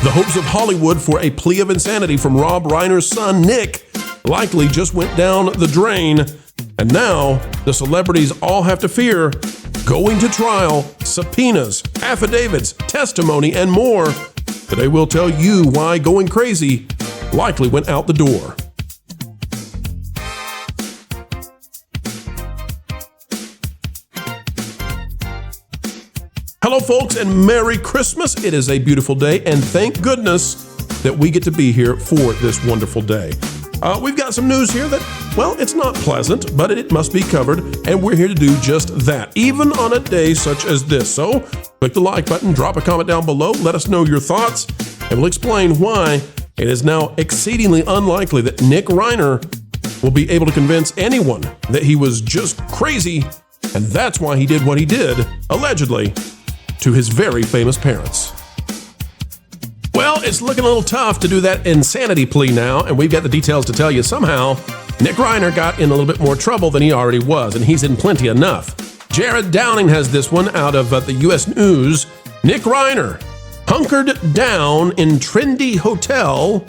The hopes of Hollywood for a plea of insanity from Rob Reiner's son, Nick, likely just went down the drain. And now the celebrities all have to fear going to trial, subpoenas, affidavits, testimony, and more. Today we'll tell you why going crazy likely went out the door. Hello, folks, and Merry Christmas. It is a beautiful day, and thank goodness that we get to be here for this wonderful day. We've got some news here that, well, it's not pleasant, but it must be covered, and we're here to do just that, even on a day such as this. So, click the like button, drop a comment down below, let us know your thoughts, and we'll explain why it is now exceedingly unlikely that Nick Reiner will be able to convince anyone that he was just crazy, and that's why he did what he did, allegedly, to his very famous parents. Well, it's looking a little tough to do that insanity plea now, and we've got the details to tell you. Somehow, Nick Reiner got in a little bit more trouble than he already was, and he's in plenty enough. Jared Downing has this one out of the U.S. News. Nick Reiner, hunkered down in trendy hotel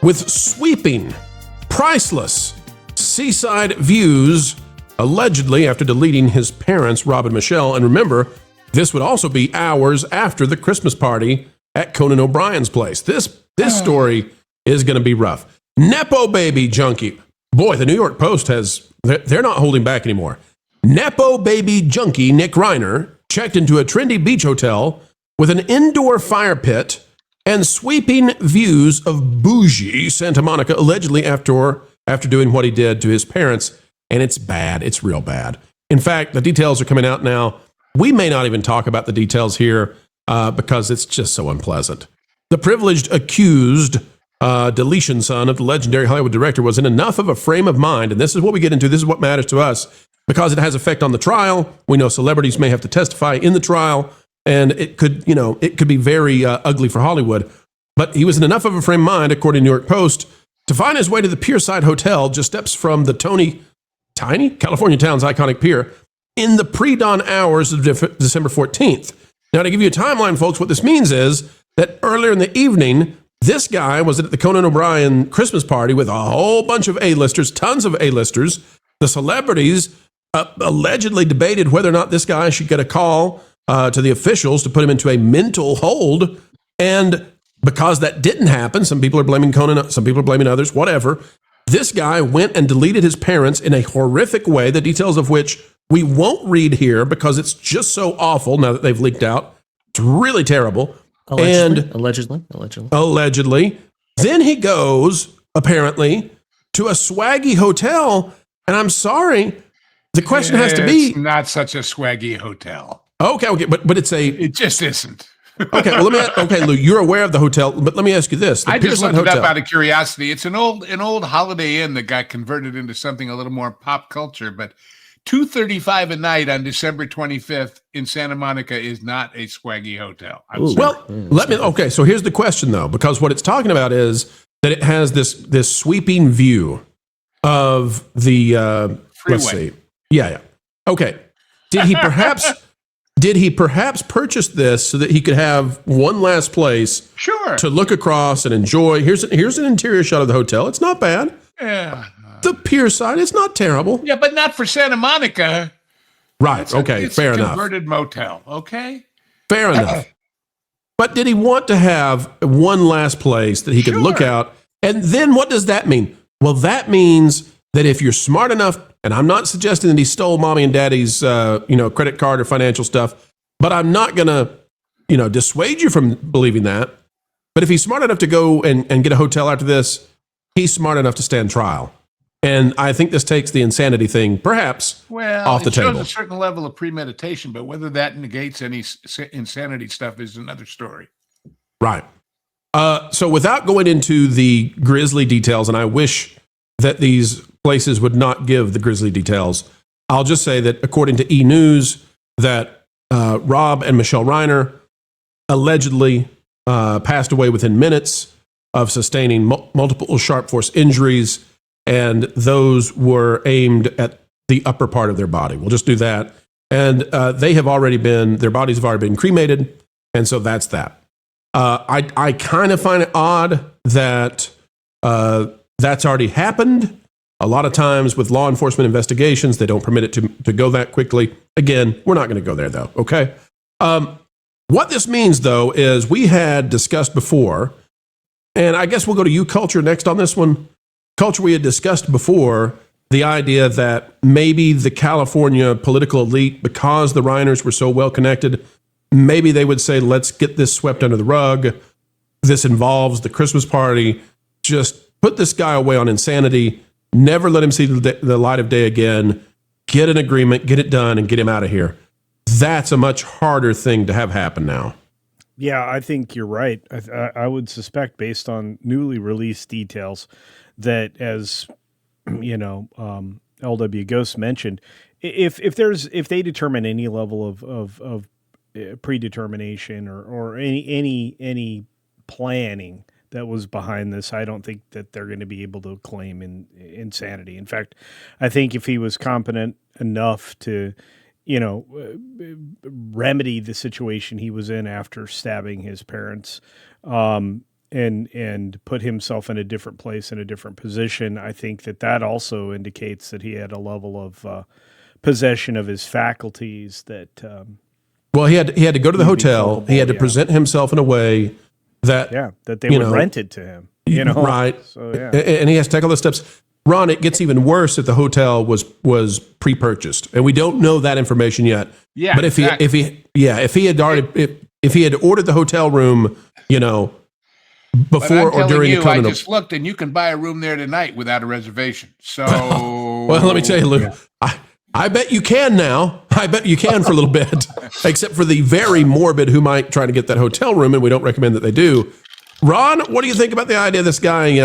with sweeping, priceless seaside views, allegedly after deleting his parents, Rob and Michelle. And remember, this would also be hours after the Christmas party at Conan O'Brien's place. This story is going to be rough. Nepo baby junkie. Boy, the New York Post they're not holding back anymore. Nepo baby junkie Nick Reiner checked into a trendy beach hotel with an indoor fire pit and sweeping views of bougie Santa Monica, allegedly after doing what he did to his parents. And it's bad. It's real bad. In fact, the details are coming out now. We may not even talk about the details here because it's just so unpleasant. The privileged accused deletion son of the legendary Hollywood director was in enough of a frame of mind, and this is what we get into, this is what matters to us, because it has effect on the trial. We know celebrities may have to testify in the trial, and it could be very ugly for Hollywood. But he was in enough of a frame of mind, according to New York Post, to find his way to the Pierside Hotel, just steps from the tiny California town's iconic pier, in the pre-dawn hours of December 14th. Now, to give you a timeline, folks, what this means is that earlier in the evening, this guy was at the Conan O'Brien Christmas party with a whole bunch of A-listers, tons of A-listers. The celebrities allegedly debated whether or not this guy should get a call to the officials to put him into a mental hold. And because that didn't happen, some people are blaming Conan, some people are blaming others, whatever. This guy went and deleted his parents in a horrific way, the details of which we won't read here because it's just so awful now that they've leaked out. It's really terrible. Allegedly. Then he goes, apparently, to a swaggy hotel. And I'm sorry, the question has to be... It's not such a swaggy hotel. Okay, but it just isn't. Okay, well, Lou, you're aware of the hotel, but let me ask you this. I just looked it up out of curiosity. It's an old Holiday Inn that got converted into something a little more pop culture, but $235 a night on December 25th in Santa Monica is not a swaggy hotel. Okay, so here's the question, though, because what it's talking about is that it has this sweeping view of the freeway. Let's see. Yeah. Okay. Did he perhaps purchase this so that he could have one last place to look across and enjoy? Here's an interior shot of the hotel. It's not bad. Yeah. The pier side, it's not terrible. Yeah, but not for Santa Monica. Right. It's fair enough. It's a converted motel. Okay. Fair enough. But did he want to have one last place that he could look out? And then what does that mean? Well, that means that if you're smart enough, and I'm not suggesting that he stole mommy and daddy's credit card or financial stuff, but I'm not going to dissuade you from believing that. But if he's smart enough to go and get a hotel after this, he's smart enough to stand trial. And I think this takes the insanity thing, perhaps, off the table. It shows a certain level of premeditation, but whether that negates any insanity stuff is another story. Right. So without going into the grisly details, and I wish that these places would not give the grisly details, I'll just say that according to E! News, that Rob and Michelle Reiner allegedly passed away within minutes of sustaining multiple sharp force injuries, and those were aimed at the upper part of their body. We'll just do that. And their bodies have already been cremated, and so that's that. I kind of find it odd that that's already happened. A lot of times with law enforcement investigations, they don't permit it to go that quickly. Again, we're not going to go there, though, okay? What this means, though, is we had discussed before, and I guess we'll go to you, Culture, next on this one. Culture, we had discussed before the idea that maybe the California political elite, because the Reiners were so well connected, maybe they would say, let's get this swept under the rug. This involves the Christmas party. Just put this guy away on insanity. Never let him see the light of day again. Get an agreement, get it done, and get him out of here. That's a much harder thing to have happen now. Yeah, I think you're right. I would suspect, based on newly released details, that as LW Ghost mentioned, if they determine any level of predetermination or any planning that was behind this, I don't think that they're going to be able to claim insanity. In fact, I think if he was competent enough to, remedy the situation he was in after stabbing his parents, and put himself in a different place, in a different position, I think that also indicates that he had a level of possession of his faculties that. Well, he had to go to the hotel. He had to present himself in a way that they would rent it to him, right? So and he has to take all those steps. Ron, it gets even worse if the hotel was pre-purchased, and we don't know that information yet. Yeah, but if he had ordered the hotel room, before or during the I just looked, and you can buy a room there tonight without a reservation. So, well, let me tell you, Luke. I bet you can now. I bet you can for a little bit, except for the very morbid who might try to get that hotel room, and we don't recommend that they do. Ron, what do you think about the idea of this guy he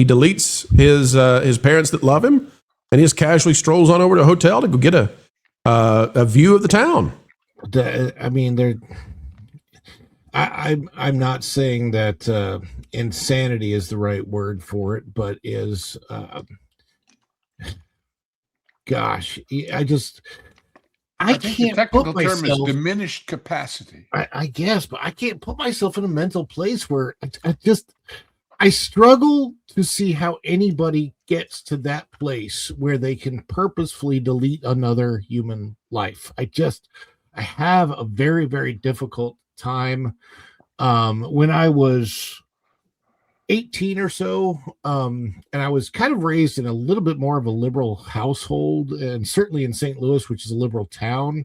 deletes his parents that love him, and he just casually strolls on over to a hotel to go get a view of the town? I'm not saying that insanity is the right word for it, but is gosh, I can't. The technical put term myself, is diminished capacity. I guess, but I can't put myself in a mental place where I struggle to see how anybody gets to that place where they can purposefully delete another human life. I have a very, very difficult time. When I was 18 or so, and I was kind of raised in a little bit more of a liberal household, and certainly in St. Louis, which is a liberal town.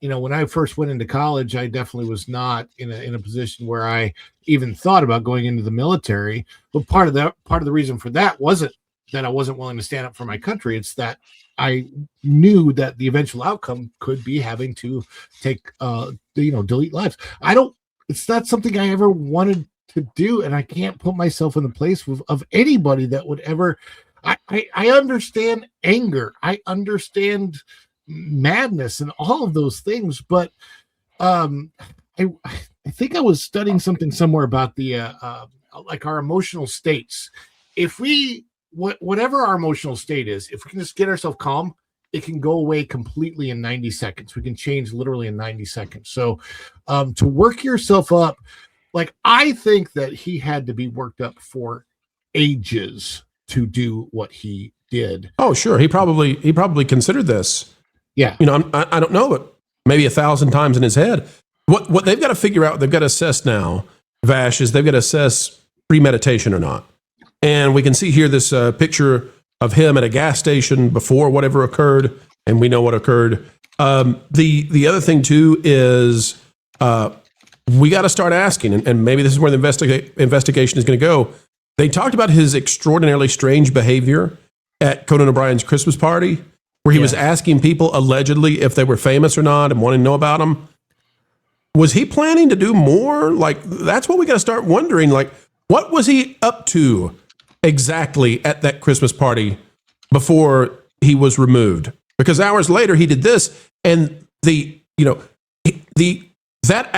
When I first went into college, I definitely was not in a position where I even thought about going into the military. But part of the reason for that wasn't that I wasn't willing to stand up for my country. It's that I knew that the eventual outcome could be having to take, delete lives. It's not something I ever wanted to do, and I can't put myself in the place of anybody that would ever. I understand anger, I understand madness, and all of those things, but I think I was studying something somewhere about the like our emotional states. If whatever our emotional state is, if we can just get ourselves calm, it can go away completely in 90 seconds. We can change literally in 90 seconds. So to work yourself up. Like, I think that he had to be worked up for ages to do what he did. Oh, sure. He probably considered this. Yeah. I don't know, but maybe 1,000 times in his head. What they've got to figure out, they've got to assess now, Vash, is they've got to assess premeditation or not. And we can see here this picture of him at a gas station before whatever occurred, and we know what occurred. The other thing, too, is we got to start asking, and maybe this is where the investigation is going to go. They talked about his extraordinarily strange behavior at Conan O'Brien's Christmas party, where he was asking people allegedly if they were famous or not and wanting to know about them. Was he planning to do more? Like, that's what we got to start wondering. Like, what was he up to exactly at that Christmas party before he was removed? Because hours later he did this, and that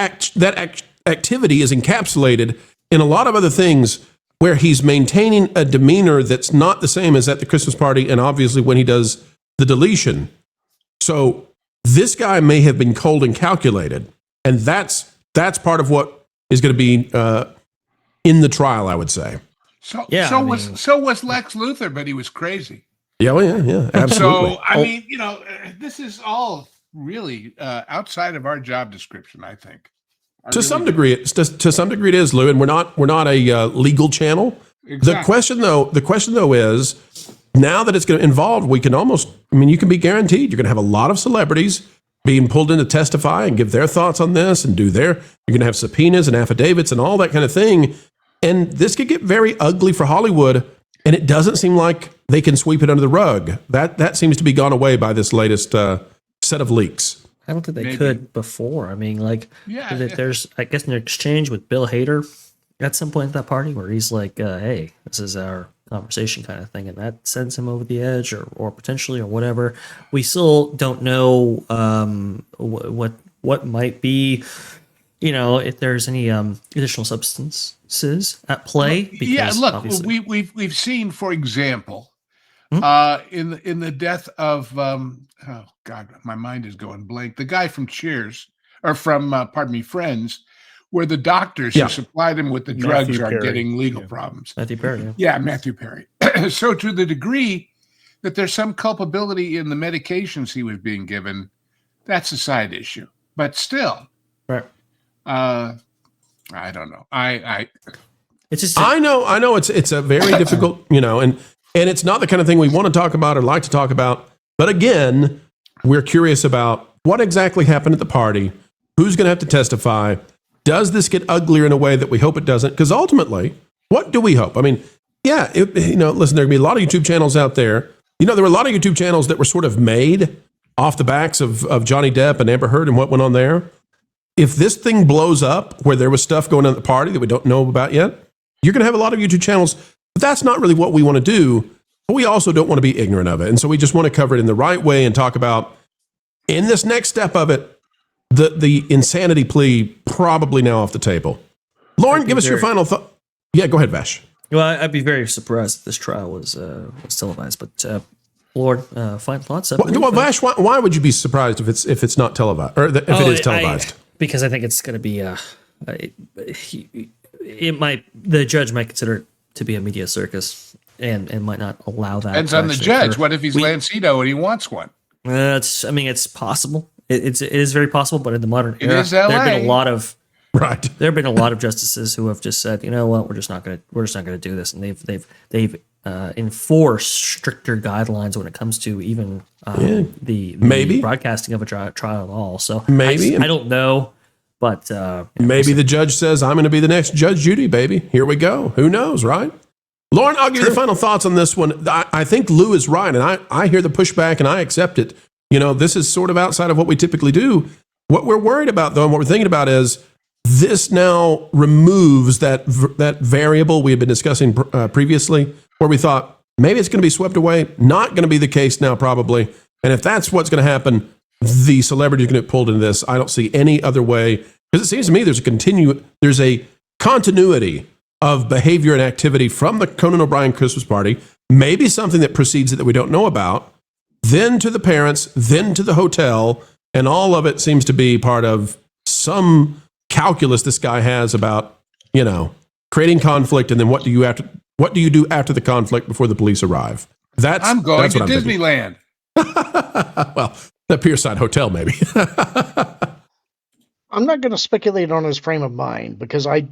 activity is encapsulated in a lot of other things where he's maintaining a demeanor that's not the same as at the Christmas party, and obviously when he does the deletion. So this guy may have been cold and calculated, and that's that's part of what is going to be in the trial, I would say. So was Lex Luthor, but he was crazy. Yeah, well, yeah, absolutely. So I mean, this is all really outside of our job description, I think. To some degree, it is, Lou, and we're not a legal channel. Exactly. The question though is, now that it's going to involve, we can you can be guaranteed you're going to have a lot of celebrities being pulled in to testify and give their thoughts on this and you're going to have subpoenas and affidavits and all that kind of thing. And this could get very ugly for Hollywood. And it doesn't seem like they can sweep it under the rug. That seems to be gone away by this latest set of leaks. I don't think they could before. I mean, there's, I guess, an exchange with Bill Hader at some point at that party where he's like, hey, this is our conversation kind of thing. And that sends him over the edge or potentially or whatever. We still don't know what might be, if there's any additional substances at play. Because we've seen, for example, in the death of oh God, my mind is going blank. The guy from Cheers, or from Friends, where the doctors who supplied him with the drugs are getting legal problems. Matthew Perry. Yeah, Matthew Perry. So to the degree that there's some culpability in the medications he was being given, that's a side issue. But still, right. I don't know. It's just I know it's a very difficult, and it's not the kind of thing we want to talk about or like to talk about. But again, we're curious about what exactly happened at the party. Who's going to have to testify? Does this get uglier in a way that we hope it doesn't? Because ultimately, what do we hope? I mean, listen, there are going to be a lot of YouTube channels out there. There were a lot of YouTube channels that were sort of made off the backs of Johnny Depp and Amber Heard and what went on there. If this thing blows up where there was stuff going on at the party that we don't know about yet, you're going to have a lot of YouTube channels. But that's not really what we want to do. But we also don't want to be ignorant of it. And so we just want to cover it in the right way and talk about, in this next step of it, the insanity plea probably now off the table. Lauren, give us your final thought. Yeah, go ahead, Vash. Well, I'd be very surprised if this trial was televised. But Lord, final thoughts. Well, Vash, why would you be surprised if it's not televised, or if it is televised? Because I think it's going to be the judge might consider it to be a media circus and might not allow that. Depends on the judge. What if he's Lancido and he wants one? It's possible. It is very possible, but in the modern era, is LA. There have been a lot of right. There have been a lot of justices who have just said, you know what, we're just not going to do this, and they've enforced stricter guidelines when it comes to even the broadcasting of a trial at all. So maybe I don't know, but maybe the judge says, I'm going to be the next Judge Judy, baby. Here we go. Who knows, right? Lauren, I'll give you the final thoughts on this one. I think Lou is right, and I hear the pushback, and I accept it. This is sort of outside of what we typically do. What we're worried about, though, and what we're thinking about is this now removes that variable we had been discussing previously, where we thought maybe it's going to be swept away. Not going to be the case now, probably. And if that's what's going to happen, the celebrity is going to get pulled into this. I don't see any other way, because it seems to me there's a continuity of behavior and activity from the Conan O'Brien Christmas party, maybe something that precedes it that we don't know about, then to the parents, then to the hotel, and all of it seems to be part of some calculus this guy has about, creating conflict, and then what do you do after the conflict before the police arrive? I'm going to Disneyland. Well, the Pierside Hotel, maybe. I'm not going to speculate on his frame of mind, because I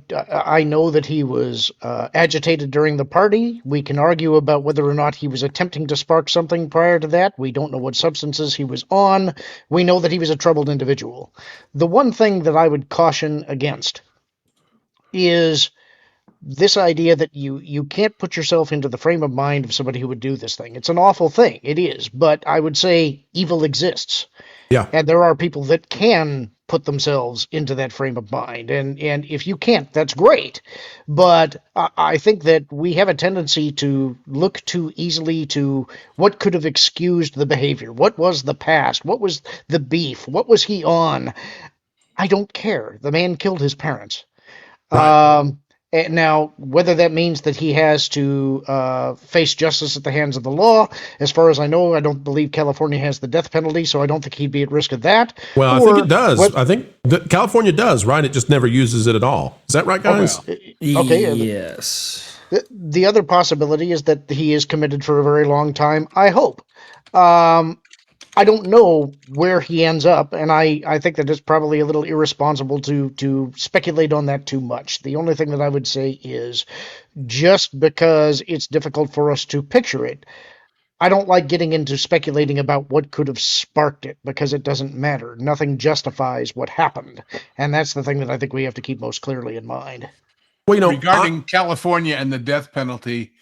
know that he was agitated during the party. We can argue about whether or not he was attempting to spark something prior to that. We don't know what substances he was on. We know that he was a troubled individual. The one thing that I would caution against is this idea that you can't put yourself into the frame of mind of somebody who would do this thing. It's an awful thing. It is. But I would say evil exists. Yeah. And there are people that can put themselves into that frame of mind. And if you can't, that's great. But I think that we have a tendency to look too easily to what could have excused the behavior. What was the past? What was the beef? What was he on? I don't care. The man killed his parents. Right. Now, whether that means that he has to face justice at the hands of the law, as far as I know, I don't believe California has the death penalty, so I don't think he'd be at risk of that. Well, I think it does. I think California does, right? It just never uses it at all. Is that right, guys? Okay. Yes. The other possibility is that he is committed for a very long time, I hope. I don't know where he ends up, and I think that it's probably a little irresponsible to speculate on that too much. The only thing that I would say is, just because it's difficult for us to picture it, I don't like getting into speculating about what could have sparked it, because it doesn't matter. Nothing justifies what happened, and that's the thing that I think we have to keep most clearly in mind. Well, regarding California and the death penalty,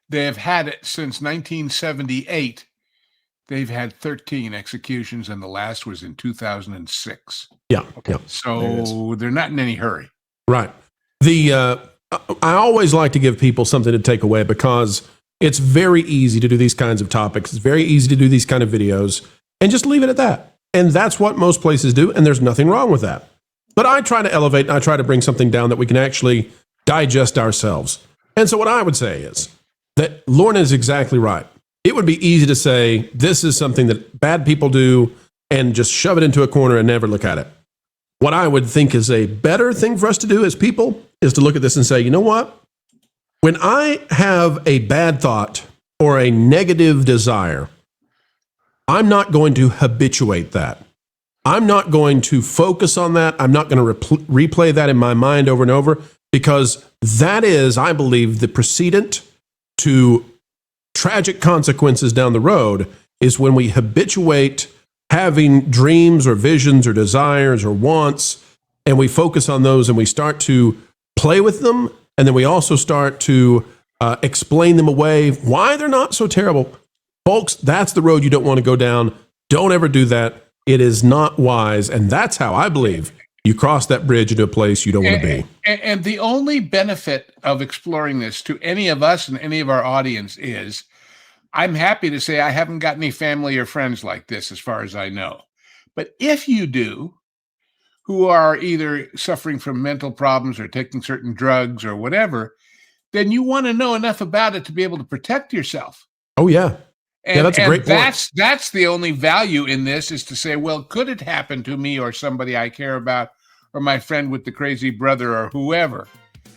they have had it since 1978. They've had 13 executions, and the last was in 2006. Yeah. Okay. Yeah. So they're not in any hurry. Right. I always like to give people something to take away, because it's very easy to do these kinds of topics. It's very easy to do these kind of videos and just leave it at that. And that's what most places do, and there's nothing wrong with that. But I try to elevate, and I try to bring something down that we can actually digest ourselves. And so what I would say is that Lorna is exactly right. It would be easy to say, this is something that bad people do, and just shove it into a corner and never look at it. What I would think is a better thing for us to do as people is to look at this and say, you know what? When I have a bad thought or a negative desire, I'm not going to habituate that. I'm not going to focus on that. I'm not going to replay that in my mind over and over, because that is, I believe, the precedent to tragic consequences down the road, is when we habituate having dreams or visions or desires or wants, and we focus on those, and we start to play with them, and then we also start to explain them away, why they're not so terrible. Folks, that's the road you don't want to go down. Don't ever do that. It is not wise, and that's how I believe you cross that bridge into a place you don't want to be. And the only benefit of exploring this to any of us and any of our audience is, I'm happy to say I haven't got any family or friends like this, as far as I know. But if you do, who are either suffering from mental problems or taking certain drugs or whatever, then you want to know enough about it to be able to protect yourself. Oh, yeah. And, that's a great point. That's the only value in this, is to say, well, could it happen to me or somebody I care about, or my friend with the crazy brother, or whoever?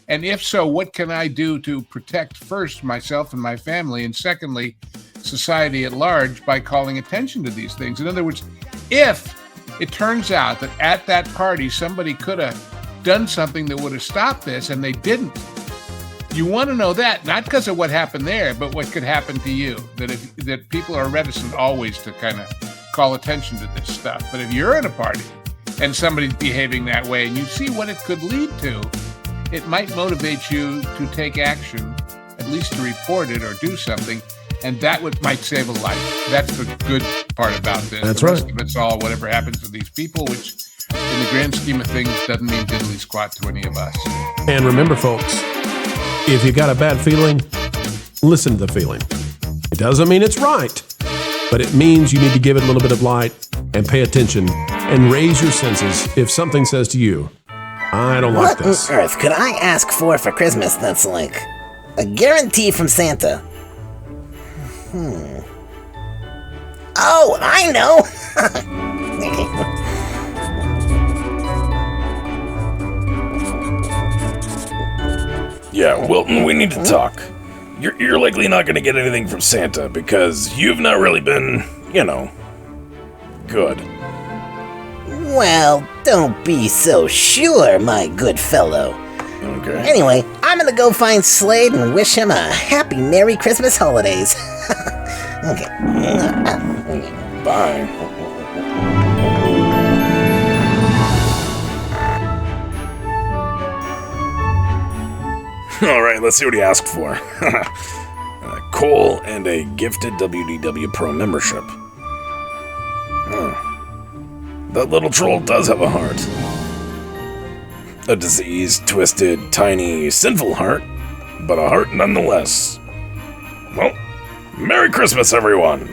And if so, what can I do to protect, first, myself and my family, and secondly, society at large, by calling attention to these things? In other words, if it turns out that at that party somebody could have done something that would have stopped this and they didn't, you want to know that, not because of what happened there, but what could happen to you. That people are reticent always to kind of call attention to this stuff. But if you're at a party and somebody's behaving that way, and you see what it could lead to, it might motivate you to take action, at least to report it or do something, and that might save a life. That's the good part about this. That's the rest right. of it's all whatever happens to these people, which in the grand scheme of things doesn't mean diddly squat to any of us. And remember, folks, if you got a bad feeling, listen to the feeling. It doesn't mean it's right, but it means you need to give it a little bit of light and pay attention and raise your senses if something says to you, I don't like this. What on earth could I ask for Christmas that's like a guarantee from Santa? Oh, I know! Yeah, Wilton, we need to talk. You're likely not going to get anything from Santa because you've not really been, good. Well, don't be so sure, my good fellow. Okay. Anyway, I'm gonna go find Slade and wish him a happy Merry Christmas holidays. Okay. Bye. All right, let's see what he asked for. Coal and a gifted WDW Pro membership. That little troll does have a heart. A diseased, twisted, tiny, sinful heart, but a heart nonetheless. Well, Merry Christmas, everyone!